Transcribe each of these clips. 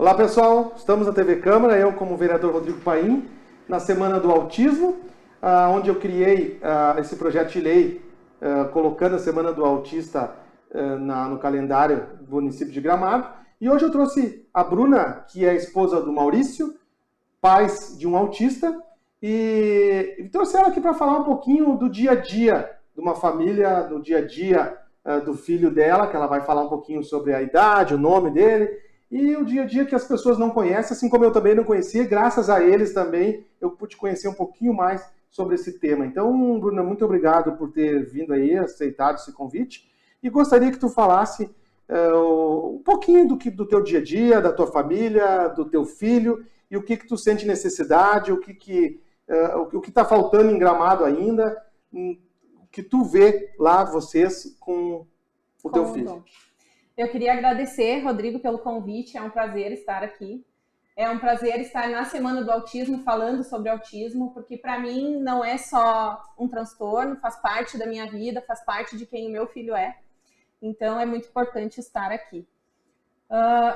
Olá pessoal, estamos na TV Câmara, eu como vereador Rodrigo Paim, na Semana do Autismo, onde eu criei esse projeto de lei, colocando a Semana do Autista no calendário do município de Gramado. E hoje eu trouxe a Bruna, que é a esposa do Maurício, pai de um autista, e trouxe ela aqui para falar um pouquinho do dia a dia de uma família, do dia a dia do filho dela, que ela vai falar um pouquinho sobre a idade, o nome dele, e o dia a dia que as pessoas não conhecem, assim como eu também não conhecia, graças a eles também eu pude conhecer um pouquinho mais sobre esse tema. Então, Bruna, muito obrigado por ter vindo aí, aceitado esse convite, e gostaria que tu falasse um pouquinho do teu dia a dia, da tua família, do teu filho, e o que tu sente necessidade, o que está faltando em Gramado ainda, o que tu vê lá vocês com o teu filho. Eu queria agradecer, Rodrigo, pelo convite, é um prazer estar aqui. É um prazer estar na Semana do Autismo, falando sobre autismo, porque para mim não é só um transtorno, faz parte da minha vida, faz parte de quem o meu filho é. Então é muito importante estar aqui.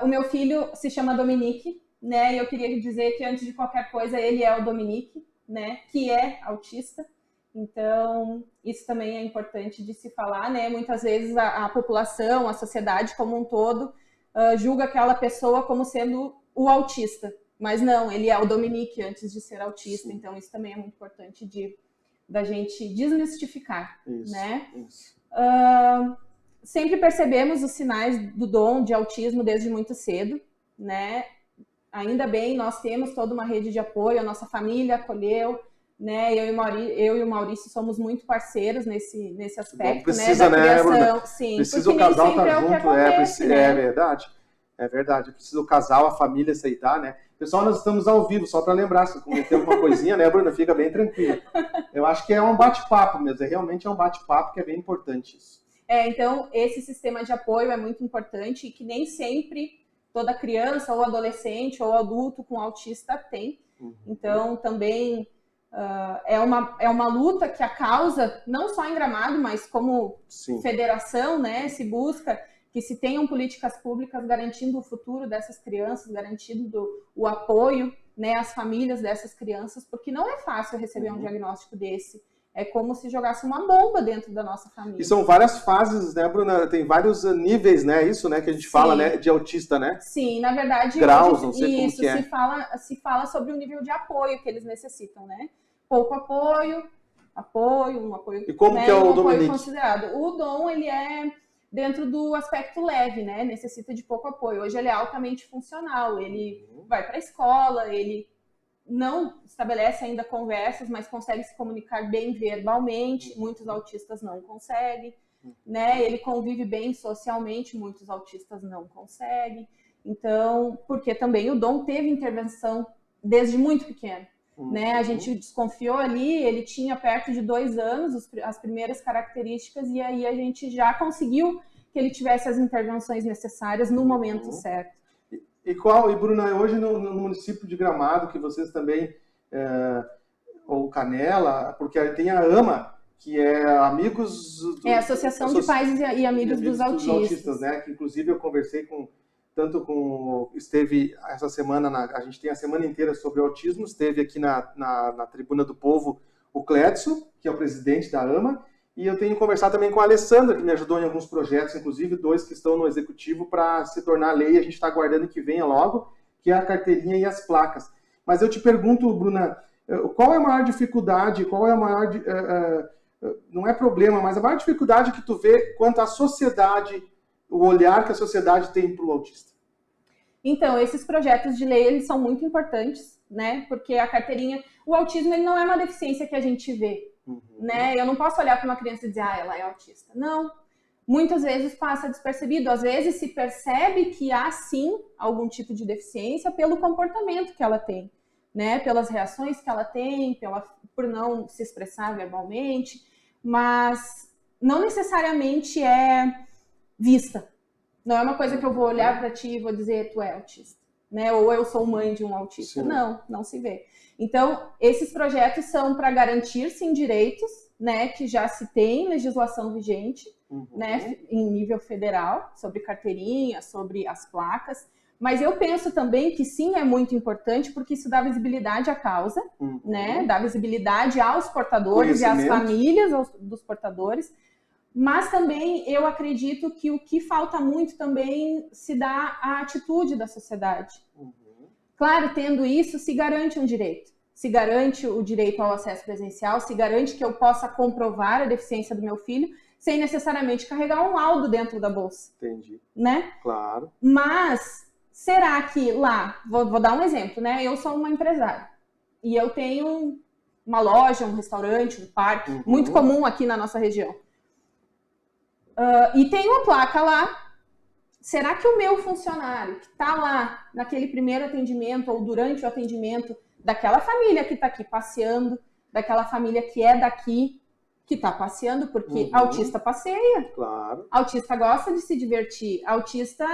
O meu filho se chama Dominique, né? E eu queria dizer que antes de qualquer coisa ele é o Dominique, né? Que é autista. Então, isso também é importante de se falar, né? Muitas vezes a população, a sociedade como um todo, julga aquela pessoa como sendo o autista. Mas não, ele é o Dominique antes de ser autista. Sim. Então, isso também é muito importante da gente desmistificar, isso, né? Isso. Sempre percebemos os sinais do dom de autismo desde muito cedo, né? Ainda bem, nós temos toda uma rede de apoio, a nossa família acolheu, né? Eu e o Maurício somos muito parceiros nesse aspecto, precisa, né? Da criação. Sim, precisa o casal estar junto, acontece, né? É verdade. É verdade, precisa o casal, a família aceitar, né? Pessoal, nós estamos ao vivo, só para lembrar, se cometer alguma coisinha, né, Bruna? Fica bem tranquilo. Eu acho que é um bate-papo mesmo, realmente é um bate-papo que é bem importante isso. Então, esse sistema de apoio é muito importante e que nem sempre toda criança ou adolescente ou adulto com autista tem. Então, também é uma luta que a causa, não só em Gramado, mas como Sim. federação, né, se busca que se tenham políticas públicas garantindo o futuro dessas crianças, garantindo o apoio, né, às famílias dessas crianças, porque não é fácil receber um diagnóstico desse. É como se jogasse uma bomba dentro da nossa família. E são várias fases, né, Bruna? Tem vários níveis, né? Isso, né, que a gente fala, né, de autista, né? Sim, na verdade, graus, não sei como que é. se fala sobre o nível de apoio que eles necessitam, né? Pouco apoio, um apoio. E como que é o Dominique? Considerado. O Dom, ele é dentro do aspecto leve, né? Necessita de pouco apoio. Hoje ele é altamente funcional. Ele vai para a escola, ele não estabelece ainda conversas, mas consegue se comunicar bem verbalmente. Muitos autistas não conseguem, né? Ele convive bem socialmente, muitos autistas não conseguem. Então, porque também o Dom teve intervenção desde muito pequeno, né? A gente desconfiou ali, ele tinha perto de 2 anos as primeiras características e aí a gente já conseguiu que ele tivesse as intervenções necessárias no momento certo. E Bruna, hoje no município de Gramado, que vocês também, ou Canela, porque tem a AMA, que é Amigos... a Associação de Pais e Amigos dos Autistas, né? Que inclusive eu conversei esteve essa semana, a gente tem a semana inteira sobre autismo, esteve aqui na Tribuna do Povo o Clédson, que é o presidente da AMA, e eu tenho conversado também com a Alessandra, que me ajudou em alguns projetos, inclusive 2 que estão no executivo para se tornar lei. A gente está aguardando que venha logo, que é a carteirinha e as placas. Mas eu te pergunto, Bruna, qual é a maior dificuldade, não é problema, mas a maior dificuldade que tu vê quanto à sociedade, o olhar que a sociedade tem para o autista? Então, esses projetos de lei, eles são muito importantes, né? Porque a carteirinha... O autismo, ele não é uma deficiência que a gente vê. Né? Eu não posso olhar para uma criança e dizer, ela é autista. Não. Muitas vezes passa despercebido. Às vezes se percebe que há, sim, algum tipo de deficiência pelo comportamento que ela tem, né? Pelas reações que ela tem, por não se expressar verbalmente, mas não necessariamente é vista. Não é uma coisa que eu vou olhar para ti e vou dizer, tu é autista, né? Ou eu sou mãe de um autista. Sim. Não se vê. Então, esses projetos são para garantir, sim, direitos, né, que já se tem legislação vigente, né, em nível federal, sobre carteirinha, sobre as placas, Mas eu penso também que sim, é muito importante, porque isso dá visibilidade à causa, né? Dá visibilidade aos portadores e às famílias dos portadores. Mas também eu acredito que o que falta muito também se dá à atitude da sociedade. Claro, tendo isso, se garante um direito. Se garante o direito ao acesso presencial, se garante que eu possa comprovar a deficiência do meu filho, sem necessariamente carregar um laudo dentro da bolsa. Entendi. Né? Claro. Mas será que lá, vou dar um exemplo, né? Eu sou uma empresária e eu tenho uma loja, um restaurante, um parque, muito comum aqui na nossa região. E tem uma placa lá. Será que o meu funcionário que está lá naquele primeiro atendimento ou durante o atendimento daquela família que está aqui passeando, daquela família que é daqui, que está passeando, porque autista passeia. Claro. Autista gosta de se divertir. Autista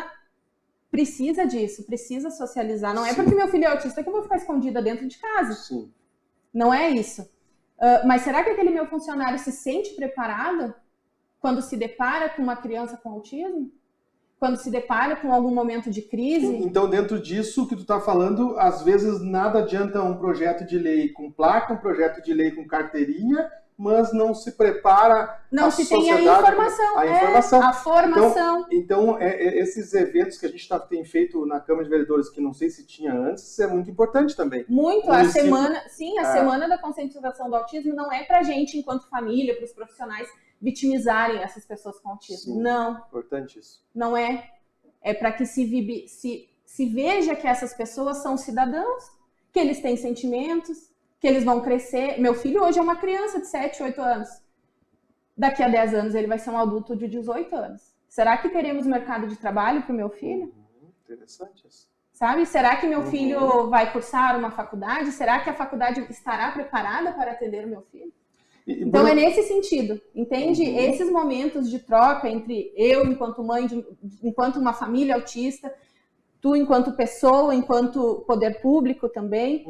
precisa disso, precisa socializar. Não é porque meu filho é autista que eu vou ficar escondida dentro de casa. Sim. Não é isso. Mas será que aquele meu funcionário se sente preparado quando se depara com uma criança com autismo? Quando se depara com algum momento de crise? Então, dentro disso que tu está falando, às vezes nada adianta um projeto de lei com placa, um projeto de lei com carteirinha, mas não se prepara não se tem a informação. A formação. Então esses eventos que a gente tem feito na Câmara de Vereadores, que não sei se tinha antes, é muito importante também. Muito. A semana da conscientização do autismo não é para a gente, enquanto família, para os profissionais, vitimizarem essas pessoas com autismo. Sim, não. Importante isso. Não é. É para que se veja que essas pessoas são cidadãos, que eles têm sentimentos, que eles vão crescer. Meu filho hoje é uma criança de 7, 8 anos. Daqui a 10 anos ele vai ser um adulto de 18 anos. Será que teremos mercado de trabalho para o meu filho? Interessante isso. Sabe? Será que meu filho vai cursar uma faculdade? Será que a faculdade estará preparada para atender o meu filho? Então é nesse sentido, entende? Esses momentos de troca entre eu enquanto mãe, enquanto uma família autista, tu enquanto pessoa, enquanto poder público também,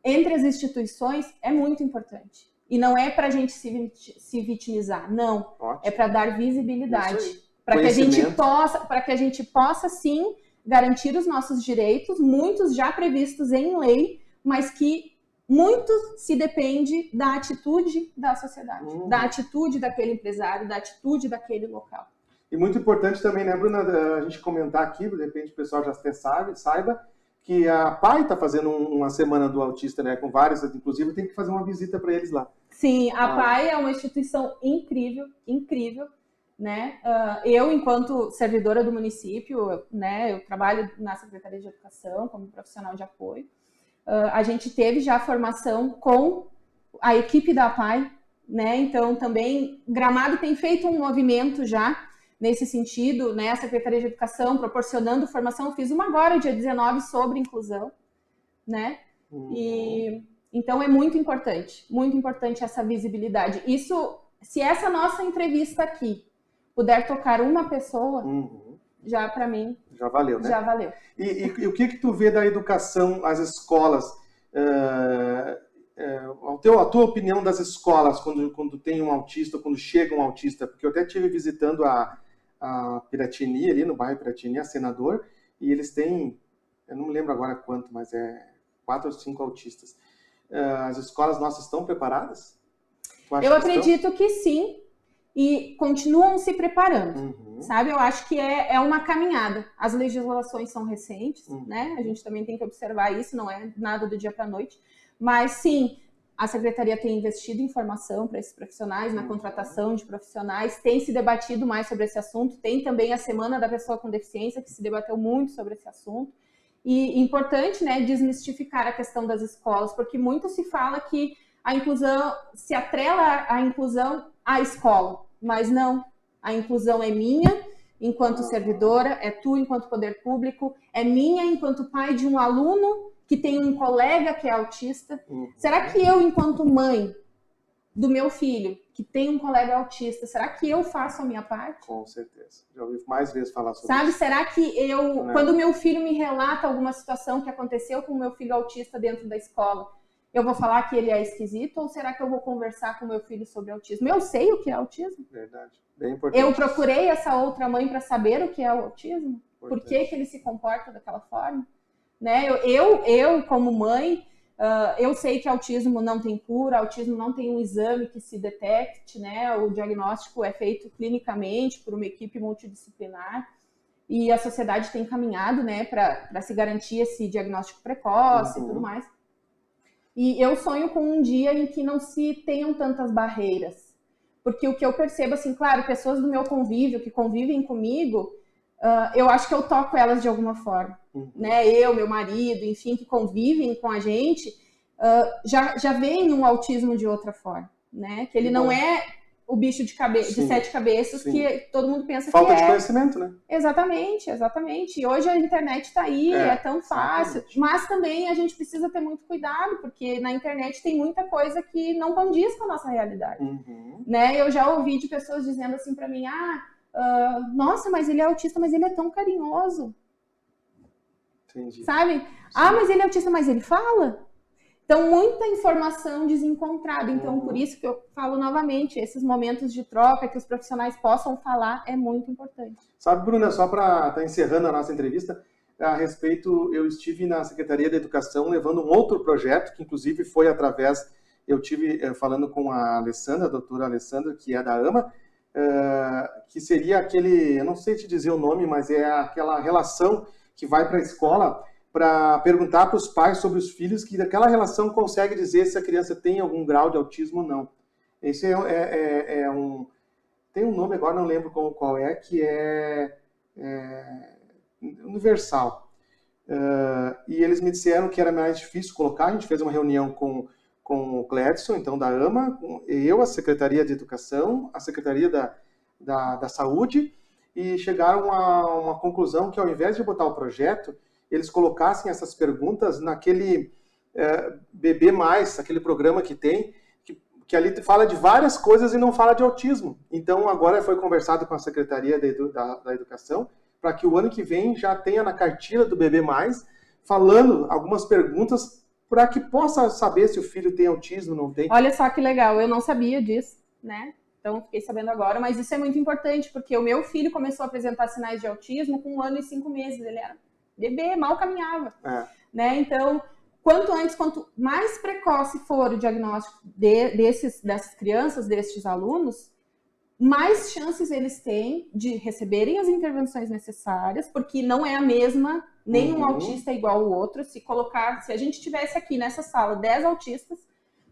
entre as instituições é muito importante. E não é para a gente se vitimizar, não. Ótimo. É para dar visibilidade, para que a gente possa sim garantir os nossos direitos, muitos já previstos em lei, mas que muito se depende da atitude da sociedade, da atitude daquele empresário, da atitude daquele local. E muito importante também, né, Bruna, a gente comentar aqui, de repente o pessoal já até saiba, que a PAI está fazendo uma semana do autista, né, com vários, inclusive tem que fazer uma visita para eles lá. Sim, a PAI é uma instituição incrível, incrível, né? Eu, enquanto servidora do município, né, eu trabalho na Secretaria de Educação como profissional de apoio. A gente teve já formação com a equipe da PAI, né? Então também Gramado tem feito um movimento já nesse sentido, né? A Secretaria de Educação proporcionando formação. Eu fiz uma agora, dia 19, sobre inclusão, né? E então é muito importante essa visibilidade. Isso, se essa nossa entrevista aqui puder tocar uma pessoa, já para mim já valeu, né? Já valeu. E o que tu vê da educação, as escolas? A tua opinião das escolas quando tem um autista, quando chega um autista? Porque eu até estive visitando a Piratini, ali no bairro Piratini, a Senador, e eles têm, eu não me lembro agora quanto, mas 4 ou 5 autistas. As escolas nossas estão preparadas? Eu acredito que sim, e continuam se preparando. Sabe, eu acho que é uma caminhada. As legislações são recentes, né? A gente também tem que observar isso, não é nada do dia para a noite. Mas sim, a Secretaria tem investido em formação para esses profissionais, na contratação de profissionais, tem se debatido mais sobre esse assunto, tem também a Semana da Pessoa com Deficiência, que se debateu muito sobre esse assunto. E importante, né, desmistificar a questão das escolas, porque muito se fala que a inclusão, se atrela a inclusão à escola, mas não. A inclusão é minha, enquanto servidora, é tu, enquanto poder público, é minha, enquanto pai de um aluno que tem um colega que é autista. Será que eu, enquanto mãe do meu filho, que tem um colega autista, será que eu faço a minha parte? Com certeza. Já ouvi mais vezes falar sobre isso. Sabe, será que eu, quando meu filho me relata alguma situação que aconteceu com o meu filho autista dentro da escola, eu vou falar que ele é esquisito ou será que eu vou conversar com meu filho sobre autismo? Eu sei o que é autismo. Verdade. Bem importante. Eu procurei essa outra mãe para saber o que é o autismo. Por que ele se comporta daquela forma? Né? Eu como mãe, eu sei que autismo não tem cura, autismo não tem um exame que se detecte, né? O diagnóstico é feito clinicamente por uma equipe multidisciplinar e a sociedade tem caminhado, né, para se garantir esse diagnóstico precoce e tudo mais. E eu sonho com um dia em que não se tenham tantas barreiras, porque o que eu percebo, assim, claro, pessoas do meu convívio que convivem comigo, eu acho que eu toco elas de alguma forma, né? Eu, meu marido, enfim, que convivem com a gente, já veem um autismo de outra forma, né? Que ele não é o bicho de 7 cabeças que todo mundo pensa que é. Falta de conhecimento, né? Exatamente. E hoje a internet está aí, é tão fácil, mas também a gente precisa ter muito cuidado, porque na internet tem muita coisa que não condiz com a nossa realidade, né? Eu já ouvi de pessoas dizendo assim para mim, nossa, mas ele é autista, mas ele é tão carinhoso. Entendi. Sabe? Sim. Mas ele é autista, mas ele fala? Então, muita informação desencontrada. Então, por isso que eu falo novamente, esses momentos de troca, que os profissionais possam falar, é muito importante. Sabe, Bruna, só para estar encerrando a nossa entrevista, a respeito, eu estive na Secretaria da Educação levando um outro projeto, que inclusive foi através, eu tive falando com a Alessandra, a doutora Alessandra, que é da AMA, que seria aquele, eu não sei te dizer o nome, mas é aquela relação que vai para a escola para perguntar para os pais sobre os filhos, que daquela relação consegue dizer se a criança tem algum grau de autismo ou não. Esse tem um nome agora, não lembro qual é, que é universal. E eles me disseram que era mais difícil colocar. A gente fez uma reunião com o Cledson, então da AMA, eu, a Secretaria de Educação, a Secretaria da Saúde, e chegaram a uma conclusão que, ao invés de botar o projeto, eles colocassem essas perguntas naquele Bebê Mais, aquele programa que tem, que ali fala de várias coisas e não fala de autismo. Então, agora foi conversado com a Secretaria da Educação, para que o ano que vem já tenha na cartilha do Bebê Mais, falando algumas perguntas para que possa saber se o filho tem autismo ou não tem. Olha só que legal, eu não sabia disso, né? Então, fiquei sabendo agora, mas isso é muito importante, porque o meu filho começou a apresentar sinais de autismo com 1 ano e 5 meses, ele era bebê, mal caminhava, né? Então, quanto antes, quanto mais precoce for o diagnóstico dessas crianças, destes alunos, mais chances eles têm de receberem as intervenções necessárias, porque não é a mesma, nenhum autista é igual ao outro. Se a gente tivesse aqui nessa sala 10 autistas,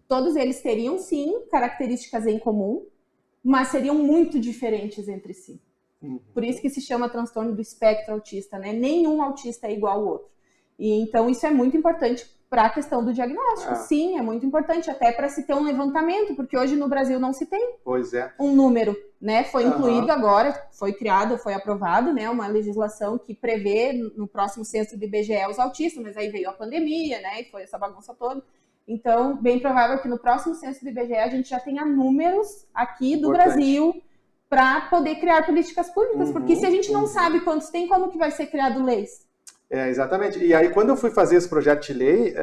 todos eles teriam sim características em comum, mas seriam muito diferentes entre si. Por isso que se chama transtorno do espectro autista, né? Nenhum autista é igual ao outro. E então isso é muito importante para a questão do diagnóstico. Sim, é muito importante, até para se ter um levantamento, porque hoje no Brasil não se tem um número, né? Foi incluído agora, foi criado, foi aprovado, né? Uma legislação que prevê no próximo censo do IBGE os autistas, mas aí veio a pandemia, né? E foi essa bagunça toda. Então, bem provável que no próximo censo do IBGE a gente já tenha números aqui do Brasil para poder criar políticas públicas, porque se a gente não sabe quantos tem, como que vai ser criado leis? Exatamente. E aí, quando eu fui fazer esse projeto de lei,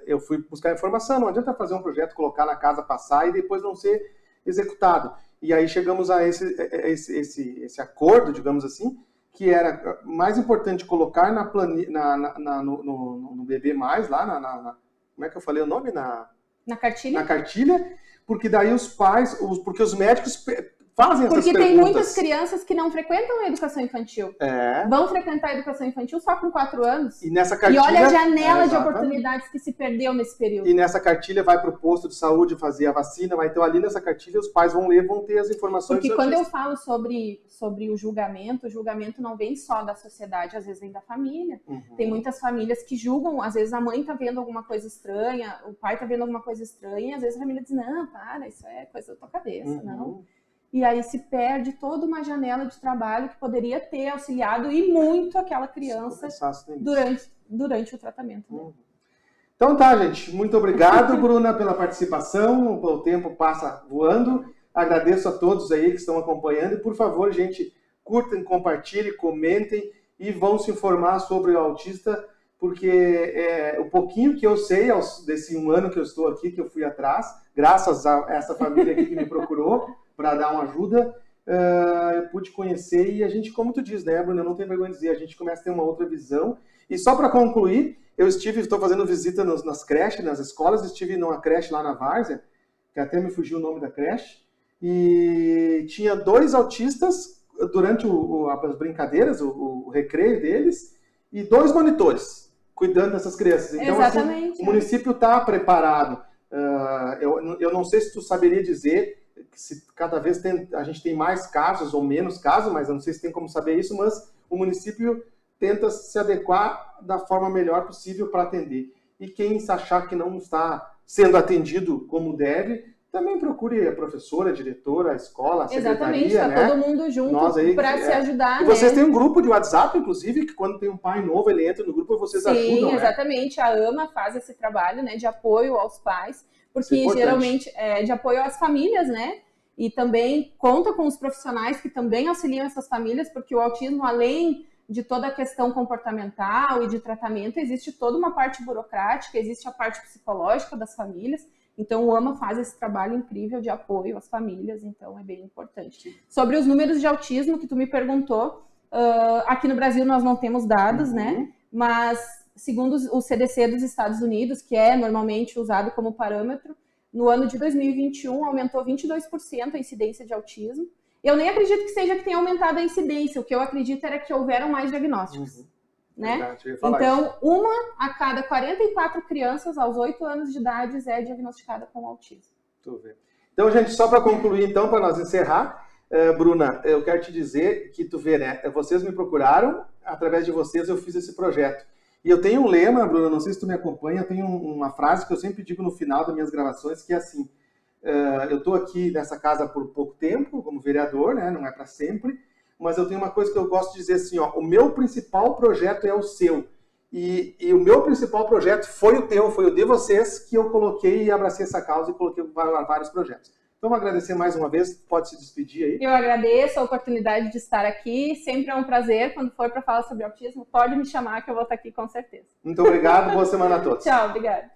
eu fui buscar informação. Não adianta fazer um projeto, colocar na casa, passar e depois não ser executado. E aí chegamos a esse acordo, digamos assim, que era mais importante colocar no Bebê Mais, lá como é que eu falei o nome? Na cartilha. Na cartilha, porque daí os pais, porque os médicos fazem essas perguntas. Porque tem muitas crianças que não frequentam a educação infantil. Vão frequentar a educação infantil só com 4 anos. E nessa cartilha... E olha a janela de oportunidades que se perdeu nesse período. E nessa cartilha vai para o posto de saúde fazer a vacina, então ali nessa cartilha os pais vão ler, vão ter as informações. Porque quando eu falo sobre o julgamento não vem só da sociedade, às vezes vem da família. Tem muitas famílias que julgam, às vezes a mãe está vendo alguma coisa estranha, o pai está vendo alguma coisa estranha, e às vezes a família diz, não, para, isso é coisa da tua cabeça, não. E aí se perde toda uma janela de trabalho que poderia ter auxiliado e muito aquela criança durante o tratamento. Né? Então tá, gente. Muito obrigado, Bruna, pela participação. O tempo passa voando. Agradeço a todos aí que estão acompanhando. E, por favor, gente, curtem, compartilhem, comentem e vão se informar sobre o autista, porque o pouquinho que eu sei desse 1 ano que eu estou aqui, que eu fui atrás, graças a essa família aqui que me procurou, para dar uma ajuda, eu pude conhecer e a gente, como tu diz, né, Bruna, eu não tenho vergonha de dizer, a gente começa a ter uma outra visão. E só para concluir, estou fazendo visita nas creches, nas escolas, estive numa creche lá na Várzea, que até me fugiu o nome da creche, e tinha 2 autistas durante as brincadeiras, o recreio deles, e 2 monitores cuidando dessas crianças. Então, exatamente, assim, o município está preparado. Eu não sei se tu saberia dizer se cada vez a gente tem mais casos ou menos casos, mas eu não sei se tem como saber isso, mas o município tenta se adequar da forma melhor possível para atender. E quem achar que não está sendo atendido como deve, também procure a professora, a diretora, a escola, a secretaria. Exatamente, está né? todo mundo junto para se ajudar. E vocês têm um grupo de WhatsApp, inclusive, que quando tem um pai novo, ele entra no grupo e vocês ajudam, Sim, exatamente. A AMA faz esse trabalho, né, de apoio aos pais, porque geralmente é de apoio às famílias, né? E também conta com os profissionais que também auxiliam essas famílias, porque o autismo, além de toda a questão comportamental e de tratamento, existe toda uma parte burocrática, existe a parte psicológica das famílias. Então, o AMA faz esse trabalho incrível de apoio às famílias, então é bem importante. Sobre os números de autismo que tu me perguntou, aqui no Brasil nós não temos dados, né? Mas, segundo o CDC dos Estados Unidos, que é normalmente usado como parâmetro, no ano de 2021 aumentou 22% a incidência de autismo. Eu nem acredito que seja que tenha aumentado a incidência, o que eu acredito era que houveram mais diagnósticos. Né? Verdade, então, isso. 1 a cada 44 crianças aos 8 anos de idade é diagnosticada com autismo. Então, gente, só para concluir, então, para nós encerrar, Bruna, eu quero te dizer que tu vê, né? Vocês me procuraram, através de vocês eu fiz esse projeto. E eu tenho um lema, Bruna, não sei se tu me acompanha, eu tenho uma frase que eu sempre digo no final das minhas gravações, que é assim, eu estou aqui nessa casa por pouco tempo, como vereador, né? Não é para sempre, mas eu tenho uma coisa que eu gosto de dizer assim, ó, o meu principal projeto é o seu. E o meu principal projeto foi o teu, foi o de vocês, que eu coloquei e abracei essa causa e coloquei vários projetos. Então, vou agradecer mais uma vez, pode se despedir aí. Eu agradeço a oportunidade de estar aqui, sempre é um prazer, quando for para falar sobre autismo, pode me chamar que eu vou estar aqui com certeza. Muito obrigado, boa semana a todos. Tchau, obrigada.